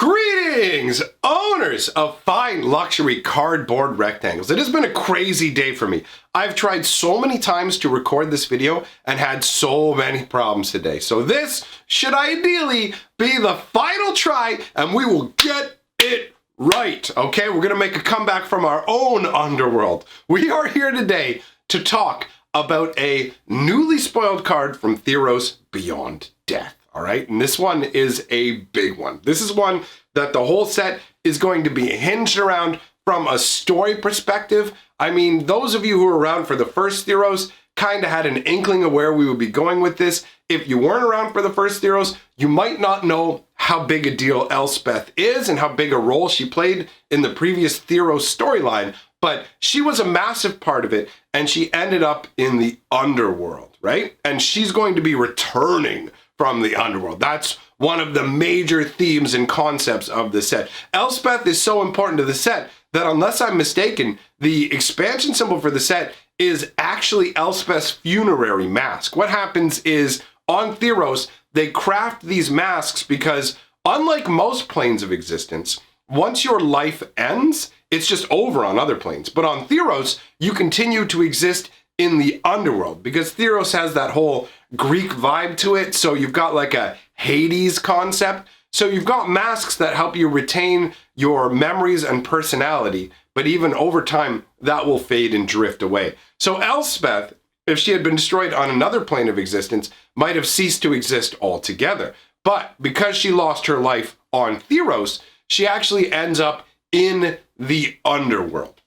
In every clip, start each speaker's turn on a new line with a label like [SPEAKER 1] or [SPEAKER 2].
[SPEAKER 1] Greetings, owners of fine luxury cardboard rectangles. It has been a crazy day for me. I've tried so many times to record this video and had so many problems today. So this should ideally be the final try and we will get it right. Okay, we're gonna make a comeback from our own underworld. We are here today to talk about a newly spoiled card from Theros Beyond Death. All right, and this one is a big one. This is one that the whole set is going to be hinged around from a story perspective. I mean, those of you who were around for the first Theros kind of had an inkling of where we would be going with this. If you weren't around for the first Theros, you might not know how big a deal Elspeth is and how big a role she played in the previous Theros storyline, but she was a massive part of it, and she ended up in the underworld, right? And she's going to be returning from the underworld. That's one of the major themes and concepts of the set. Elspeth is so important to the set that, unless I'm mistaken, the expansion symbol for the set is actually Elspeth's funerary mask. What happens is, on Theros, they craft these masks because, unlike most planes of existence, once your life ends, it's just over on other planes. But on Theros, you continue to exist in the underworld because Theros has that whole Greek vibe to it. So you've got like a Hades concept. So you've got masks that help you retain your memories and personality, but even over time, that will fade and drift away. So Elspeth, if she had been destroyed on another plane of existence, might have ceased to exist altogether. But because she lost her life on Theros, she actually ends up in the underworld.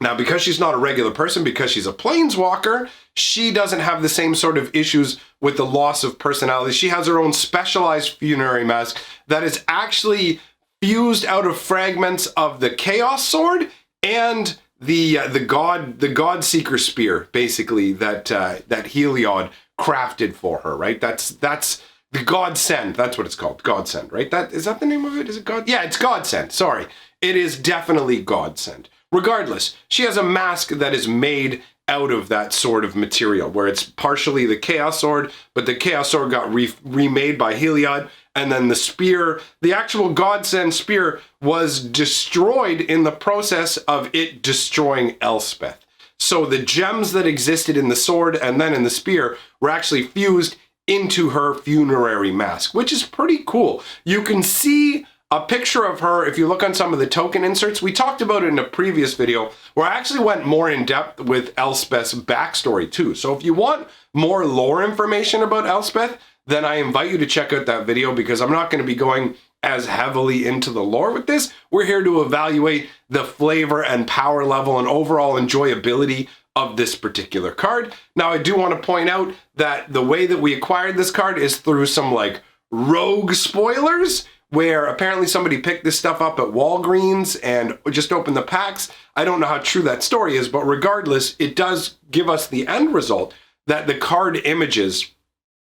[SPEAKER 1] Now, because she's not a regular person, because she's a planeswalker, she doesn't have the same sort of issues with the loss of personality. She has her own specialized funerary mask that is actually fused out of fragments of the Chaos Sword and the God Seeker spear, basically, that MacLeod crafted for her, right? That's the Godsend. That's what it's called, Godsend, right? Is that the name of it? Is it God? Yeah, it's Godsend. Sorry, it is definitely Godsend. Regardless, she has a mask that is made out of that sort of material, where it's partially the Chaos Sword, but the Chaos Sword got remade by MacLeod, and then the spear, the actual Godsend spear, was destroyed in the process of it destroying Elspeth. So the gems that existed in the sword and then in the spear were actually fused into her funerary mask, which is pretty cool. You can see a picture of her if you look on some of the token inserts. We talked about it in a previous video where I actually went more in depth with Elspeth's backstory too. So if you want more lore information about Elspeth, then I invite you to check out that video, because I'm not going to be going as heavily into the lore with this. We're here to evaluate the flavor and power level and overall enjoyability of this particular card. Now, I do want to point out that the way that we acquired this card is through some like rogue spoilers, where apparently somebody picked this stuff up at Walgreens and just opened the packs. I don't know how true that story is, but regardless, it does give us the end result that the card images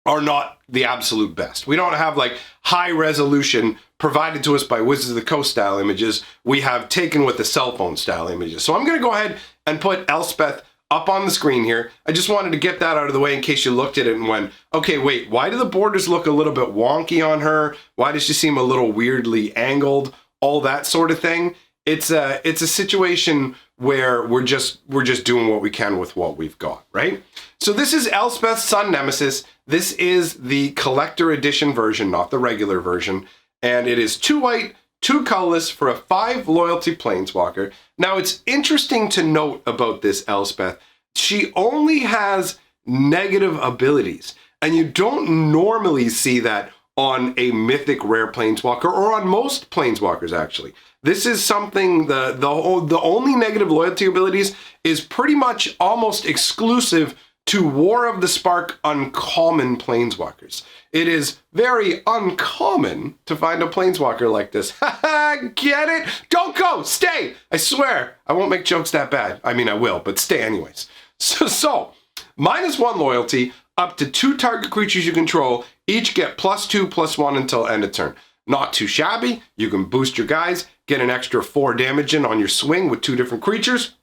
[SPEAKER 1] are not the absolute best. We don't have like high resolution provided to us by Wizards of the Coast style images. We have taken with the cell phone style images. So I'm going to go ahead and put Elspeth up on the screen here. I just wanted to get that out of the way in case you looked at it and went, okay, wait, why do the borders look a little bit wonky on her? Why does she seem a little weirdly angled? All that sort of thing. It's a situation where we're just doing what we can with what we've got, right? So this is Elspeth's Sun Nemesis. This is the collector edition version, not the regular version. And it is 2 white, 2 colorless for a 5 loyalty planeswalker. Now, it's interesting to note about this Elspeth, she only has negative abilities, and you don't normally see that on a mythic rare planeswalker, or on most planeswalkers actually. This is something, the only negative loyalty abilities is pretty much almost exclusive to War of the Spark uncommon planeswalkers. It is very uncommon to find a planeswalker like this. Haha, get it? Don't go, stay! I swear, I won't make jokes that bad. I mean, I will, but stay anyways. So -1 loyalty, up to 2 target creatures you control, each get +2/+1 until end of turn. Not too shabby. You can boost your guys, get an extra 4 damage in on your swing with 2 different creatures,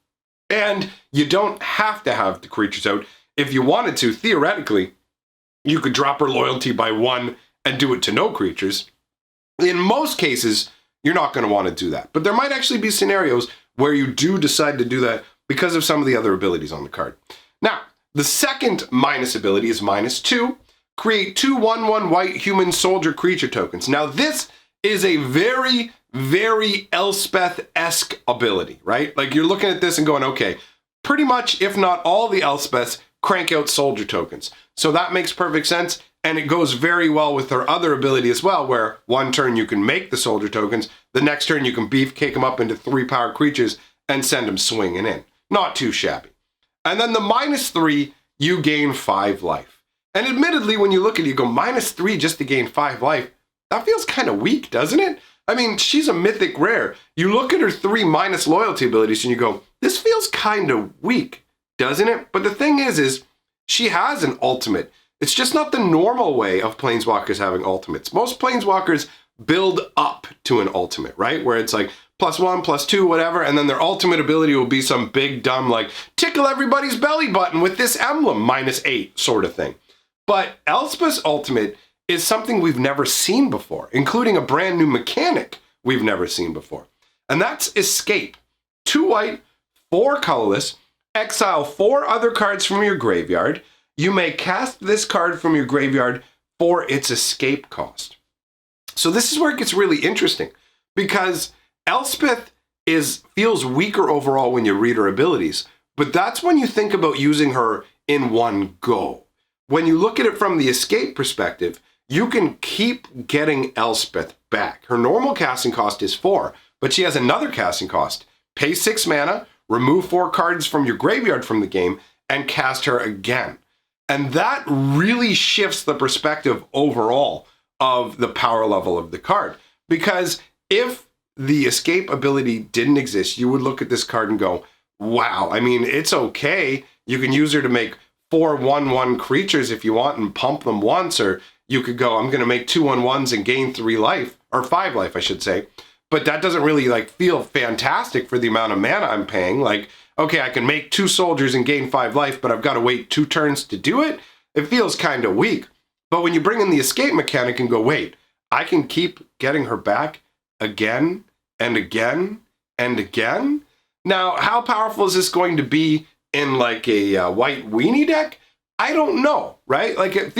[SPEAKER 1] and you don't have to have the creatures out. If you wanted to, theoretically, you could drop her loyalty by 1 and do it to no creatures. In most cases, you're not going to want to do that. But there might actually be scenarios where you do decide to do that because of some of the other abilities on the card. Now, the second minus ability is -2. Create 2 1/1 white human soldier creature tokens. Now, this is a very, very Elspeth-esque ability, right? Like, you're looking at this and going, okay, pretty much, if not all the Elspeths, crank out soldier tokens. So that makes perfect sense, and it goes very well with her other ability as well, where one turn you can make the soldier tokens, the next turn you can beefcake them up into 3-power creatures and send them swinging in. Not too shabby. And then the -3, you gain 5 life. And admittedly, when you look at it, you go, -3 just to gain 5 life. That feels kind of weak, doesn't it? I mean, she's a mythic rare. You look at her 3 minus loyalty abilities and you go, this feels kind of weak, doesn't it? But the thing is she has an ultimate. It's just not the normal way of planeswalkers having ultimates. Most planeswalkers build up to an ultimate, right? Where it's like +1, +2, whatever, and then their ultimate ability will be some big dumb, like, tickle everybody's belly button with this emblem, -8 sort of thing. But Elspeth's ultimate is something we've never seen before, including a brand new mechanic we've never seen before. And that's Escape. 2 white, 4 colorless, exile 4 other cards from your graveyard. You may cast this card from your graveyard for its escape cost. So this is where it gets really interesting, because Elspeth feels weaker overall when you read her abilities, but that's when you think about using her in one go. When you look at it from the escape perspective, you can keep getting Elspeth back. Her normal casting cost is 4, but she has another casting cost. Pay 6 mana, remove 4 cards from your graveyard from the game, and cast her again. And that really shifts the perspective overall of the power level of the card. Because if the escape ability didn't exist, you would look at this card and go, wow, I mean, it's okay. You can use her to make 4 1/1 creatures if you want and pump them once, or you could go, I'm going to make 2 1/1s and gain 3 life, or 5 life, I should say. But that doesn't really like feel fantastic for the amount of mana I'm paying. Like, okay, I can make 2 soldiers and gain 5 life, but I've got to wait 2 turns to do it. It feels kind of weak. But when you bring in the escape mechanic and go, wait, I can keep getting her back again and again and again. Now, how powerful is this going to be in like a white weenie deck? I don't know, right? Like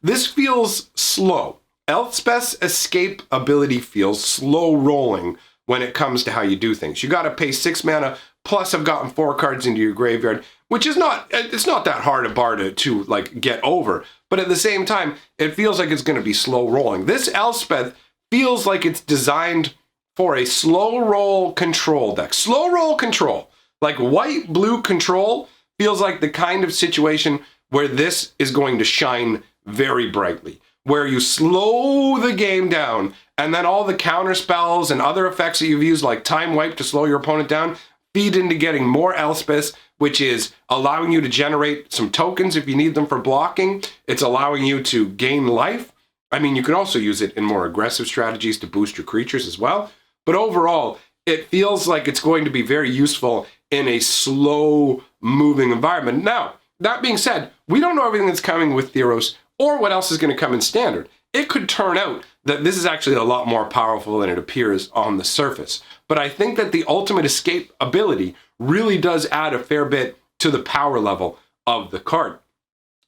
[SPEAKER 1] this feels slow. Elspeth's escape ability feels slow rolling when it comes to how you do things. You got to pay 6 mana, plus I've gotten 4 cards into your graveyard, which is it's not that hard a bar to like get over. But at the same time, it feels like it's going to be slow rolling. This Elspeth feels like it's designed for a slow roll control deck. Slow roll control. Like white-blue control feels like the kind of situation where this is going to shine very brightly, where you slow the game down, and then all the counter spells and other effects that you've used, like Time Wipe to slow your opponent down, feed into getting more Elspeth, which is allowing you to generate some tokens if you need them for blocking. It's allowing you to gain life. I mean, you can also use it in more aggressive strategies to boost your creatures as well. But overall, it feels like it's going to be very useful in a slow-moving environment. Now, that being said, we don't know everything that's coming with Theros or what else is going to come in Standard. It could turn out that this is actually a lot more powerful than it appears on the surface. But I think that the ultimate escape ability really does add a fair bit to the power level of the card.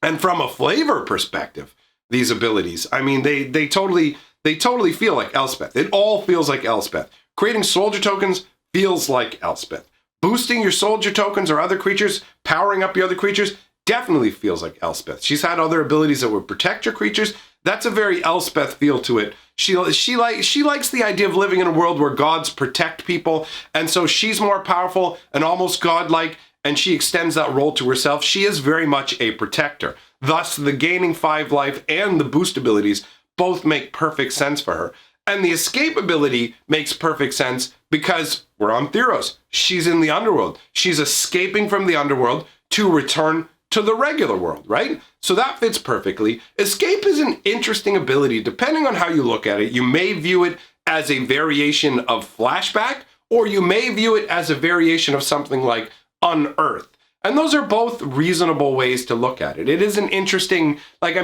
[SPEAKER 1] And from a flavor perspective, these abilities, I mean, they totally feel like Elspeth. It all feels like Elspeth. Creating soldier tokens feels like Elspeth. Boosting your soldier tokens or other creatures, powering up your other creatures, definitely feels like Elspeth. She's had other abilities that would protect your creatures. That's a very Elspeth feel to it. She likes the idea of living in a world where gods protect people, and so she's more powerful and almost godlike, and she extends that role to herself. She is very much a protector. Thus, the gaining 5 life and the boost abilities both make perfect sense for her. And the escape ability makes perfect sense because we're on Theros. She's in the underworld. She's escaping from the underworld to return to the regular world, right? So that fits perfectly. Escape is an interesting ability. Depending on how you look at it, you may view it as a variation of Flashback, or you may view it as a variation of something like Unearth. And those are both reasonable ways to look at it. It is an interesting, like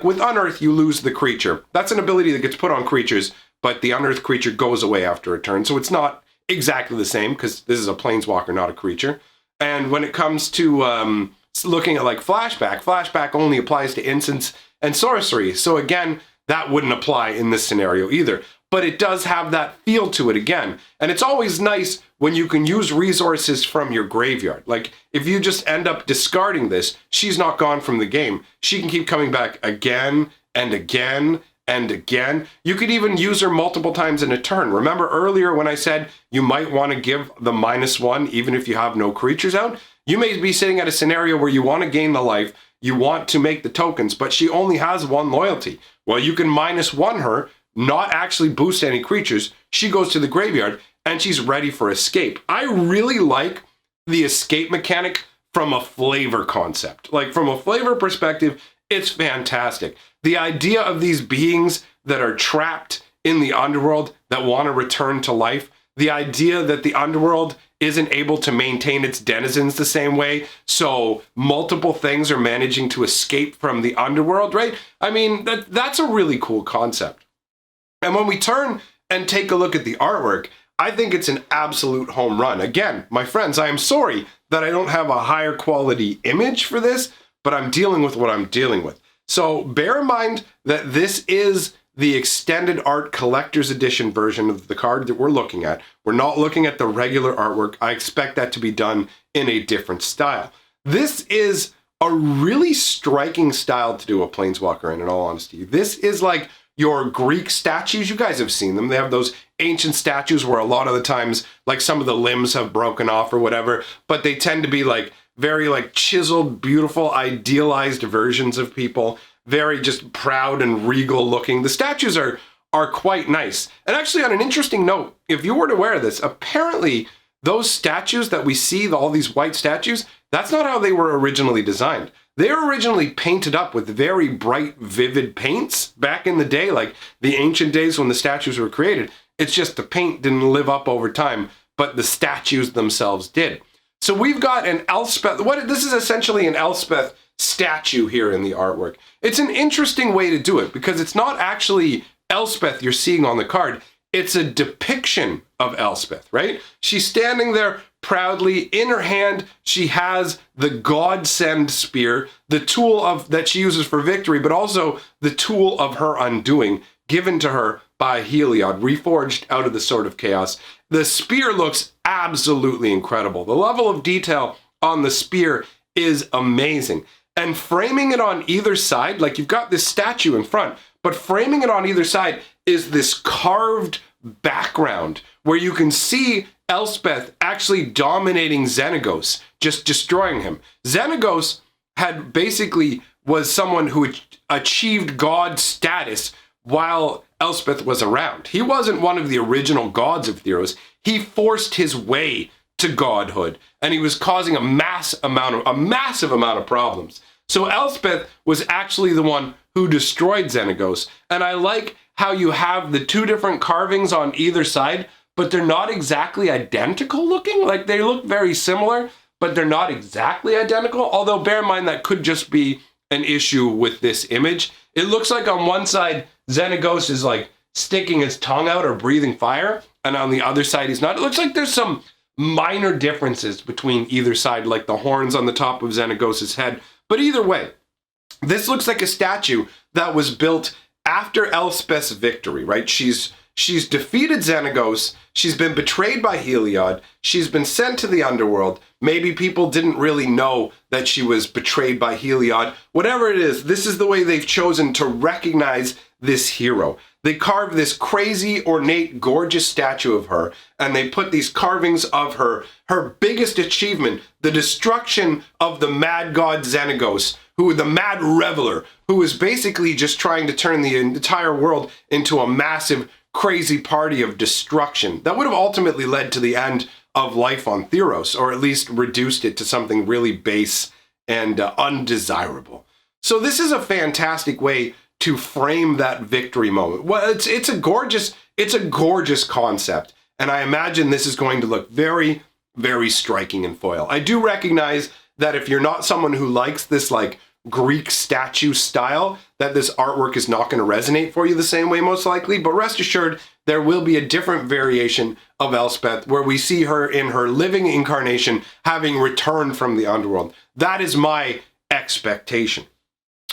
[SPEAKER 1] with Unearth, you lose the creature. That's an ability that gets put on creatures, but the unearthed creature goes away after a turn. So it's not exactly the same because this is a planeswalker, not a creature. And when it comes to looking at like flashback only applies to instants and sorcery. So again, that wouldn't apply in this scenario either. But it does have that feel to it again. And it's always nice when you can use resources from your graveyard. Like if you just end up discarding this, she's not gone from the game. She can keep coming back again and again and again. You could even use her multiple times in a turn. Remember earlier when I said you might want to give the -1 even if you have no creatures out? You may be sitting at a scenario where you want to gain the life, you want to make the tokens, but she only has 1 loyalty. Well, you can -1 her, not actually boost any creatures. She goes to the graveyard and she's ready for escape. I really like the escape mechanic from a flavor concept. Like from a flavor perspective, it's fantastic. The idea of these beings that are trapped in the underworld that want to return to life, the idea that the underworld isn't able to maintain its denizens the same way, so multiple things are managing to escape from the underworld, right? I mean, that's a really cool concept. And when we turn and take a look at the artwork, I think it's an absolute home run. Again, my friends, I am sorry that I don't have a higher quality image for this, but I'm dealing with what I'm dealing with. So bear in mind that this is the extended art collector's edition version of the card that we're looking at. We're not looking at the regular artwork. I expect that to be done in a different style. This is a really striking style to do a planeswalker in all honesty. This is like your Greek statues. You guys have seen them. They have those ancient statues where a lot of the times, like some of the limbs have broken off or whatever, but they tend to be like very like chiseled, beautiful, idealized versions of people. Very just proud and regal looking. The statues are quite nice. And actually on an interesting note, if you were to wear this, apparently those statues that we see, all these white statues, that's not how they were originally designed. They were originally painted up with very bright, vivid paints back in the day, like the ancient days when the statues were created. It's just the paint didn't live up over time, but the statues themselves did. So we've got an elspeth. This is essentially an elspeth statue here in the artwork. It's an interesting way to do it because it's not actually Elspeth you're seeing on the card. It's a depiction of Elspeth, right? She's standing there proudly. In her hand, she has the Godsend spear, the tool that she uses for victory, but also the tool of her undoing, given to her by Heliod, reforged out of the Sword of Chaos. The spear looks absolutely incredible. The level of detail on the spear is amazing. And framing it on either side, like you've got this statue in front, but framing it on either side is this carved background where you can see Elspeth actually dominating Xenagos, just destroying him. Xenagos was someone who achieved god status while Elspeth was around. He wasn't one of the original gods of Theros. He forced his way to godhood, and he was causing a massive amount of problems. So Elspeth was actually the one who destroyed Xenagos, and I like how you have the two different carvings on either side, but they're not exactly identical looking. Like they look very similar, but they're not exactly identical. Although bear in mind that could just be an issue with this image. It looks like on one side Xenagos is like sticking his tongue out or breathing fire, and on the other side he's not. It looks like there's some minor differences between either side, like the horns on the top of Xenagos' head. But either way, this looks like a statue that was built after Elspeth's victory, right? She's defeated Xenagos. She's been betrayed by Heliod. She's been sent to the underworld. Maybe people didn't really know that she was betrayed by Heliod. Whatever it is, this is the way they've chosen to recognize this hero. They carved this crazy, ornate, gorgeous statue of her, and they put these carvings of her biggest achievement, the destruction of the mad god Xenagos, the mad reveler, who was basically just trying to turn the entire world into a massive, crazy party of destruction that would have ultimately led to the end of life on Theros, or at least reduced it to something really base and undesirable. So this is a fantastic way to frame that victory moment. Well, it's a gorgeous concept, and I imagine this is going to look very, very striking in foil. I do recognize that if you're not someone who likes this like Greek statue style, that this artwork is not going to resonate for you the same way most likely, but rest assured there will be a different variation of Elspeth where we see her in her living incarnation having returned from the underworld. That is my expectation.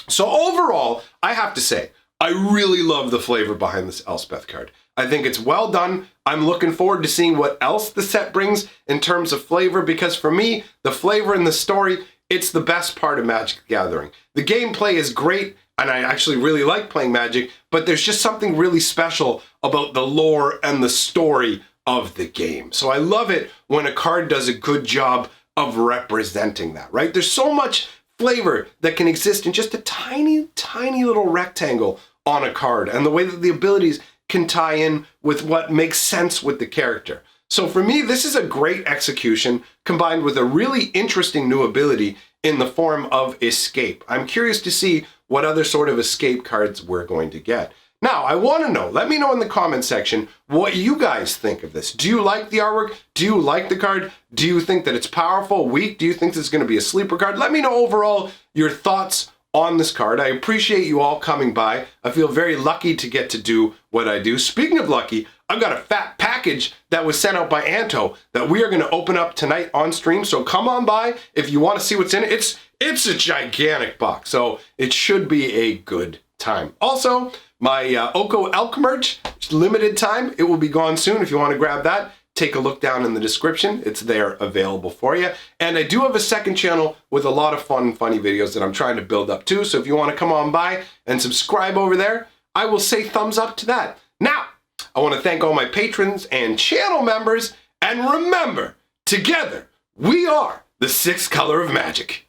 [SPEAKER 1] So overall, I have to say, I really love the flavor behind this Elspeth card. I think it's well done. I'm looking forward to seeing what else the set brings in terms of flavor, because for me, the flavor and the story, it's the best part of Magic the Gathering. The gameplay is great, and I actually really like playing Magic, but there's just something really special about the lore and the story of the game. So I love it when a card does a good job of representing that, right? There's so much flavor that can exist in just a tiny, tiny little rectangle on a card, and the way that the abilities can tie in with what makes sense with the character. So for me, this is a great execution combined with a really interesting new ability in the form of Escape. I'm curious to see what other sort of escape cards we're going to get. Now, I want to know, let me know in the comment section what you guys think of this. Do you like the artwork? Do you like the card? Do you think that it's powerful, weak? Do you think this is going to be a sleeper card? Let me know overall your thoughts on this card. I appreciate you all coming by. I feel very lucky to get to do what I do. Speaking of lucky, I've got a fat package that was sent out by Anto that we are going to open up tonight on stream. So come on by if you want to see what's in it. It's a gigantic box, so it should be a good time. Also, my Oko Elk merch, limited time. It will be gone soon. If you want to grab that, take a look down in the description. It's there available for you. And I do have a second channel with a lot of fun, funny videos that I'm trying to build up too. So if you want to come on by and subscribe over there, I will say thumbs up to that. Now, I want to thank all my patrons and channel members. And remember, together, we are the sixth color of magic.